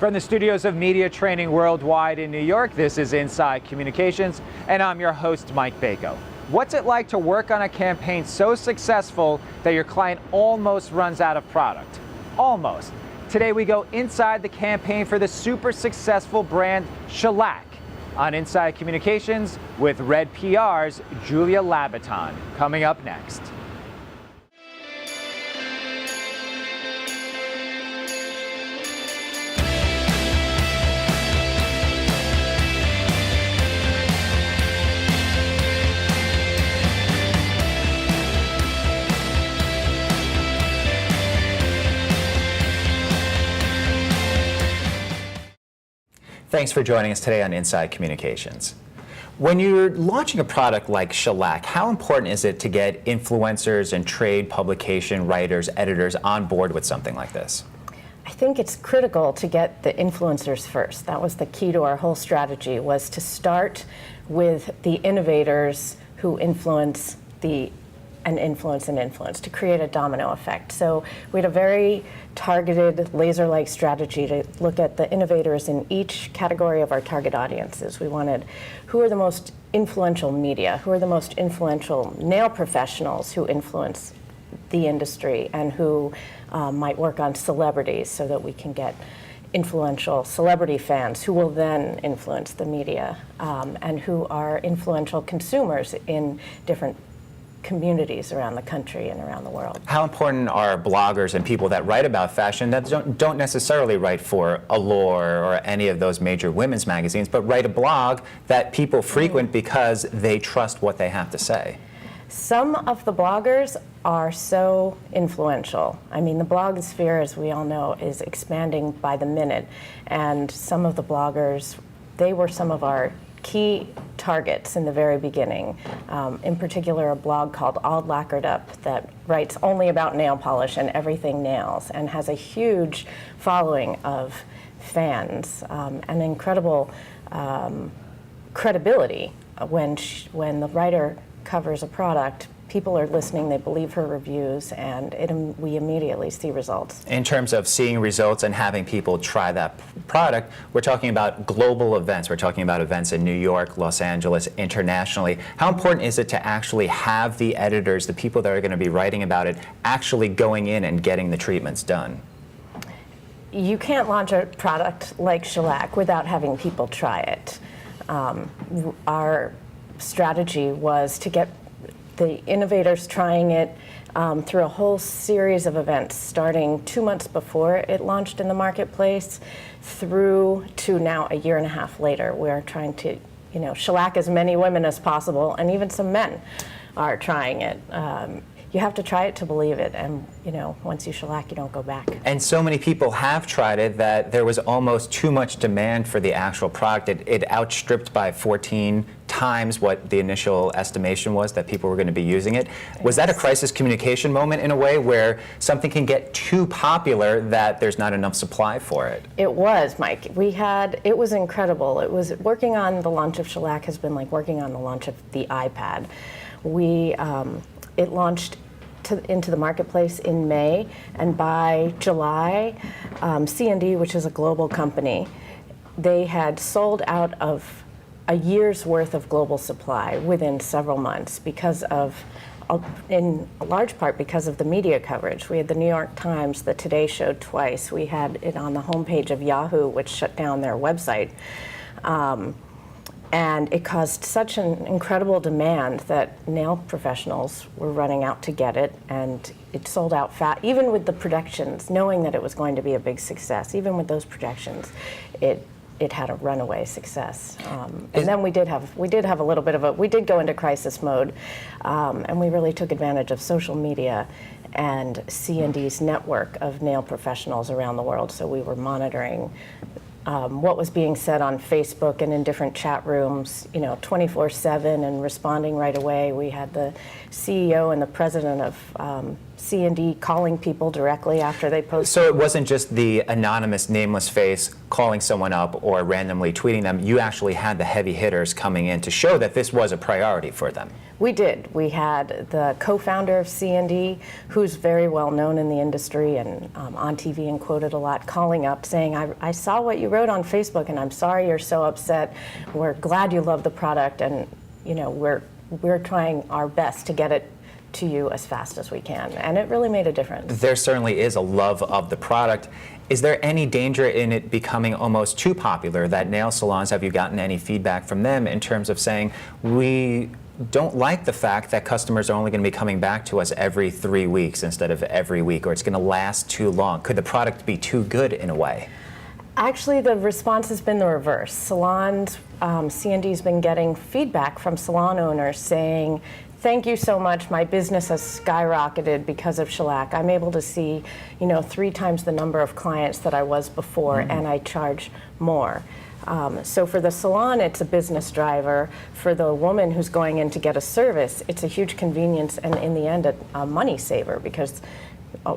From the studios of Media Training Worldwide in New York, this is Inside Communications, and I'm your host, Mike Bako. What's it like to work on a campaign so successful that your client almost runs out of product? Almost. Today we go inside the campaign for the super successful brand Shellac on Inside Communications with Red PR's Julia Labaton, coming up next. Thanks for joining us today on Inside Communications. When you're launching a product like Shellac, how important is it to get influencers and trade publication writers, editors on board with something like this? I think it's critical to get the influencers first. That was the key to our whole strategy, was to start with the innovators who influence to create a domino effect. So we had a very targeted, laser-like strategy to look at the innovators in each category of our target audiences. We wanted who are the most influential media, who are the most influential nail professionals who influence the industry, and who might work on celebrities so that we can get influential celebrity fans who will then influence the media, and who are influential consumers in different communities around the country and around the world. How important are bloggers and people that write about fashion that don't necessarily write for Allure or any of those major women's magazines, but write a blog that people frequent because they trust what they have to say? Some of the bloggers are so influential. I mean, the blogosphere, as we all know, is expanding by the minute, and some of the bloggers, they were some of our key targets in the very beginning. In particular, a blog called All Lacquered Up that writes only about nail polish and everything nails, and has a huge following of fans, and incredible credibility. When the writer covers a product, people are listening, they believe her reviews, and we immediately see results. In terms of seeing results and having people try that product, we're talking about global events. We're talking about events in New York, Los Angeles, internationally. How important is it to actually have the editors, the people that are going to be writing about it, actually going in and getting the treatments done? You can't launch a product like Shellac without having people try it. Our strategy was to get the innovators trying it through a whole series of events, starting 2 months before it launched in the marketplace through to now a year and a half later. We're trying to, shellac as many women as possible, and even some men are trying it. You have to try it to believe it, and once you shellac, you don't go back. And so many people have tried it that there was almost too much demand for the actual product. It outstripped by 14 times what the initial estimation was that people were going to be using it. Was that a crisis communication moment in a way where something can get too popular that there's not enough supply for it? It was, Mike. It was incredible. It was working on the launch of Shellac has been like working on the launch of the iPad. It launched into the marketplace in May, and by July, C&D, which is a global company, they had sold out of a year's worth of global supply within several months because of, in large part because of the media coverage. We had the New York Times, the Today Show twice. We had it on the homepage of Yahoo, which shut down their website. And it caused such an incredible demand that nail professionals were running out to get it, and it sold out fast. Even with the projections, knowing that it was going to be a big success, even with those projections, it had a runaway success. And then we did have a little bit of we did go into crisis mode, and we really took advantage of social media and C&D's network of nail professionals around the world. So we were monitoring what was being said on Facebook and in different chat rooms, 24/7, and responding right away. We had the CEO and the president of C&D calling people directly after they post. So it wasn't just the anonymous, nameless face calling someone up or randomly tweeting them. You actually had the heavy hitters coming in to show that this was a priority for them. We did. We had the co-founder of C&D, who's very well known in the industry and on TV and quoted a lot, calling up saying, I saw what you wrote on Facebook and I'm sorry you're so upset. We're glad you love the product, and we're trying our best to get it to you as fast as we can, and it really made a difference. There certainly is a love of the product. Is there any danger in it becoming almost too popular, that nail salons, have you gotten any feedback from them in terms of saying, we don't like the fact that customers are only going to be coming back to us every 3 weeks instead of every week, or it's going to last too long? Could the product be too good in a way? Actually, the response has been the reverse. Salons, C&D's been getting feedback from salon owners saying, thank you so much. My business has skyrocketed because of shellac. I'm able to see, 3 times the number of clients that I was before, and I charge more. So for the salon, it's a business driver. For the woman who's going in to get a service, it's a huge convenience and, in the end, a money saver, because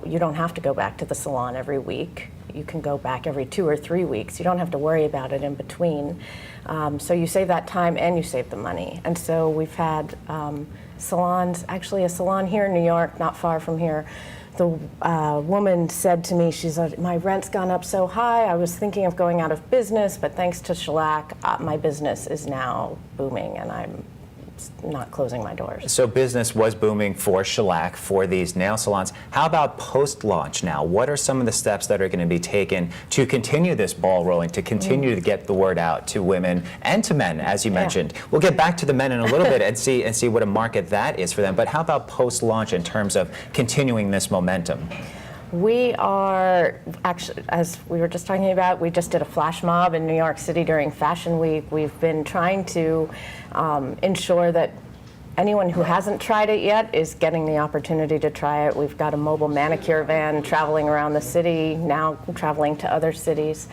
you don't have to go back to the salon every week. You can go back every 2 or 3 weeks. You don't have to worry about it in between. So you save that time and you save the money. And so we've had salons, actually a salon here in New York, not far from here. The woman said to me, she's like, my rent's gone up so high, I was thinking of going out of business, but thanks to shellac, my business is now booming and I'm not closing my doors. So business was booming for shellac, for these nail salons. How about post-launch now? What are some of the steps that are going to be taken to continue this ball rolling, to continue to get the word out to women and to men, as you mentioned? We'll get back to the men in a little bit and see what a market that is for them. But how about post-launch in terms of continuing this momentum? We are, actually, as we were just talking about, we just did a flash mob in New York City during Fashion Week. We've been trying to ensure that anyone who hasn't tried it yet is getting the opportunity to try it. We've got a mobile manicure van traveling around the city, now traveling to other cities.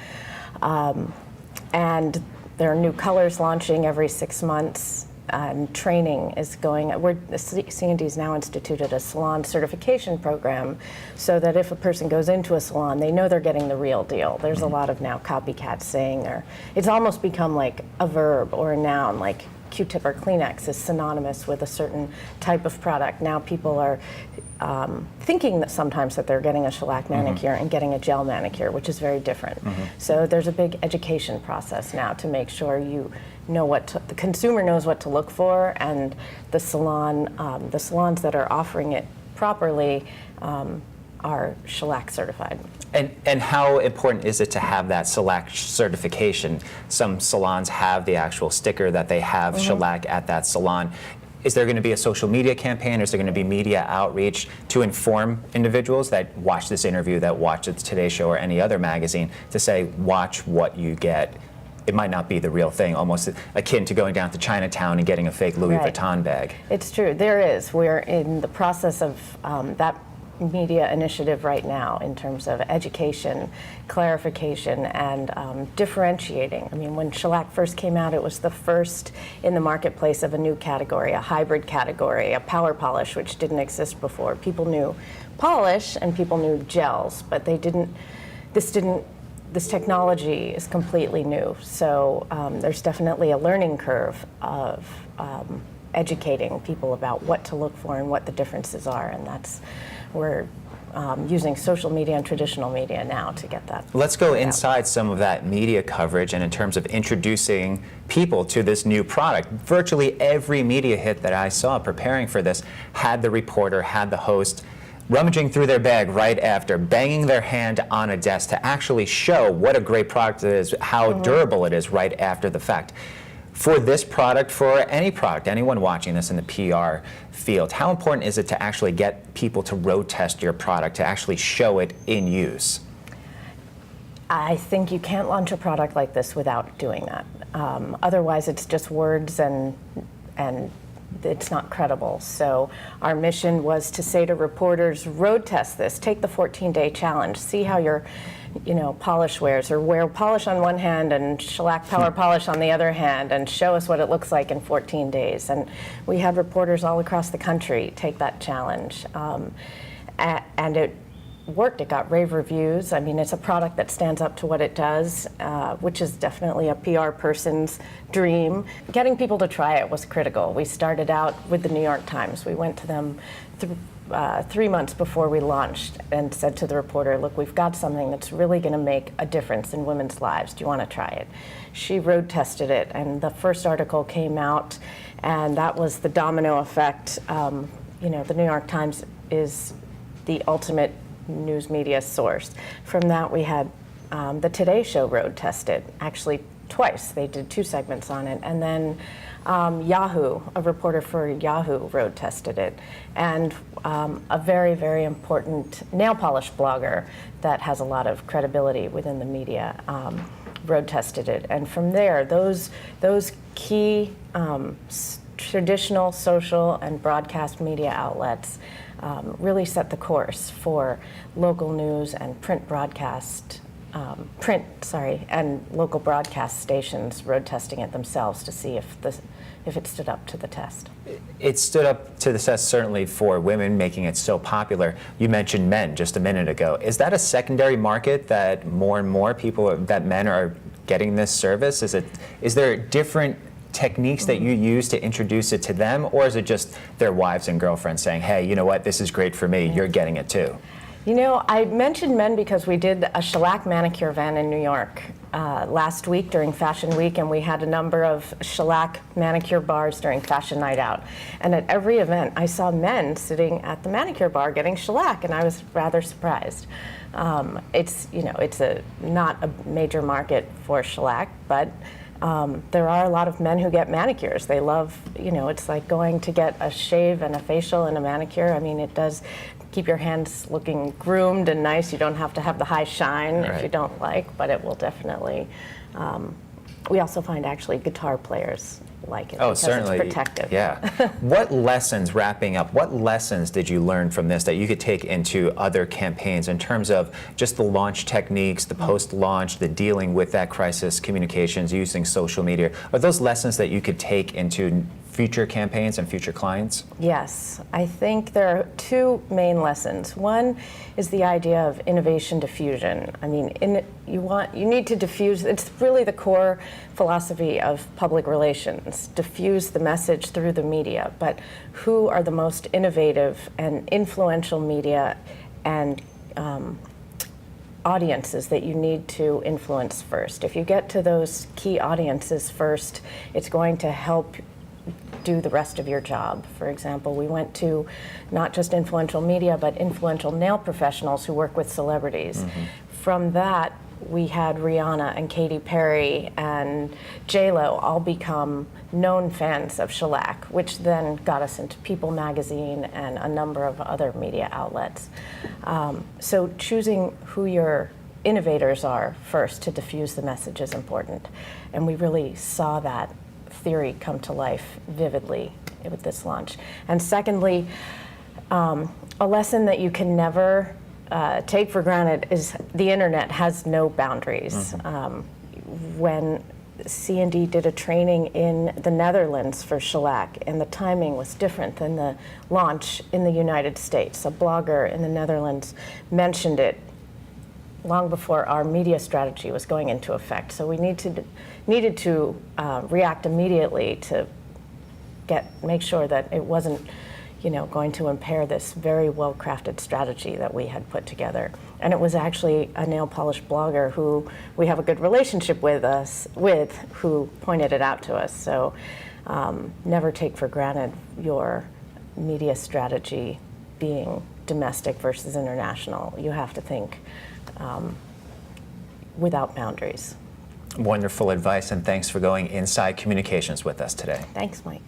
And there are new colors launching every 6 months. And training is going. C&D's now instituted a salon certification program, so that if a person goes into a salon, they know they're getting the real deal. There's a lot of now copycats saying, it's almost become like a verb or a noun, like Q-tip or Kleenex is synonymous with a certain type of product. Now people are thinking that sometimes that they're getting a shellac manicure and getting a gel manicure, which is very different. So there's a big education process now to make sure you know the consumer knows what to look for, and the salons that are offering it properly are shellac certified. And how important is it to have that shellac certification? Some salons have the actual sticker that they have shellac at that salon. Is there going to be a social media campaign, or is there going to be media outreach to inform individuals that watch this interview, that watch the Today Show or any other magazine, to say, watch what you get? It might not be the real thing, almost akin to going down to Chinatown and getting a fake Louis Vuitton bag. It's true, there is. We're in the process of that media initiative right now in terms of education, clarification, and differentiating. I mean, when shellac first came out, it was the first in the marketplace of a new category, a hybrid category, a power polish, which didn't exist before. People knew polish and people knew gels, but this technology is completely new. So there's definitely a learning curve of educating people about what to look for and what the differences are, and we're using social media and traditional media now to get that. Let's go inside some of that media coverage, and in terms of introducing people to this new product. Virtually every media hit that I saw preparing for this had the reporter, had the host rummaging through their bag right after, banging their hand on a desk to actually show what a great product it is, how durable it is right after the fact. For this product, for any product, anyone watching this in the PR field, how important is it to actually get people to road test your product, to actually show it in use? I think you can't launch a product like this without doing that. Otherwise, it's just words and it's not credible. So our mission was to say to reporters, road test this, take the 14-day challenge, see how your polish wears, or wear polish on one hand and shellac power polish on the other hand, and show us what it looks like in 14 days. And we had reporters all across the country take that challenge. and it worked. It got rave reviews. I mean, it's a product that stands up to what it does, which is definitely a PR person's dream. Getting people to try it was critical. We started out with the New York Times. We went to them 3 months before we launched and said to the reporter, look, we've got something that's really going to make a difference in women's lives. Do you want to try it? She road tested it, and the first article came out, and that was the domino effect. You know, the New York Times is the ultimate news media source. From that, we had the Today Show road tested, actually twice. They did 2 segments on it. And then Yahoo, a reporter for Yahoo road tested it. And a very, very important nail polish blogger that has a lot of credibility within the media road tested it. And from there, those key traditional social and broadcast media outlets really set the course for local news and and local broadcast stations road testing it themselves to see if it stood up to the test. It stood up to the test, certainly, for women, making it so popular. You mentioned men just a minute ago. Is that a secondary market that more and more that men are getting this service? Is there different techniques that you use to introduce it to them, or is it just their wives and girlfriends saying, hey, you know what, this is great for me, you're getting it too? You know, I mentioned men because we did a shellac manicure event in New York last week during Fashion Week, and we had a number of shellac manicure bars during Fashion Night Out. And at every event, I saw men sitting at the manicure bar getting shellac, and I was rather surprised. It's not a major market for shellac, but there are a lot of men who get manicures. They love, it's like going to get a shave and a facial and a manicure. I mean, it does keep your hands looking groomed and nice. You don't have to have the high shine if you don't like, but it will definitely, we also find actually guitar players like it because certainly. It's protective. Yeah. Wrapping up, what lessons did you learn from this that you could take into other campaigns in terms of just the launch techniques, the post-launch, the dealing with that crisis communications, using social media? Are those lessons that you could take into future campaigns and future clients? Yes, I think there are 2 main lessons. One is the idea of innovation diffusion. I mean, you need to diffuse. It's really the core philosophy of public relations. Diffuse the message through the media, but who are the most innovative and influential media and audiences that you need to influence first? If you get to those key audiences first, it's going to help do the rest of your job. For example, we went to not just influential media, but influential nail professionals who work with celebrities. Mm-hmm. From that, we had Rihanna and Katy Perry and J-Lo all become known fans of shellac, which then got us into People magazine and a number of other media outlets. So choosing who your innovators are first to diffuse the message is important. And we really saw that theory come to life vividly with this launch. And secondly, a lesson that you can never take for granted is the internet has no boundaries. Mm-hmm. When C&D did a training in the Netherlands for shellac, and the timing was different than the launch in the United States. A blogger in the Netherlands mentioned it long before our media strategy was going into effect. So we needed to react immediately to make sure that it wasn't, going to impair this very well-crafted strategy that we had put together. And it was actually a nail polish blogger who we have a good relationship with, who pointed it out to us. So never take for granted your media strategy being domestic versus international. You have to think without boundaries. Wonderful advice, and thanks for going inside communications with us today. Thanks, Mike.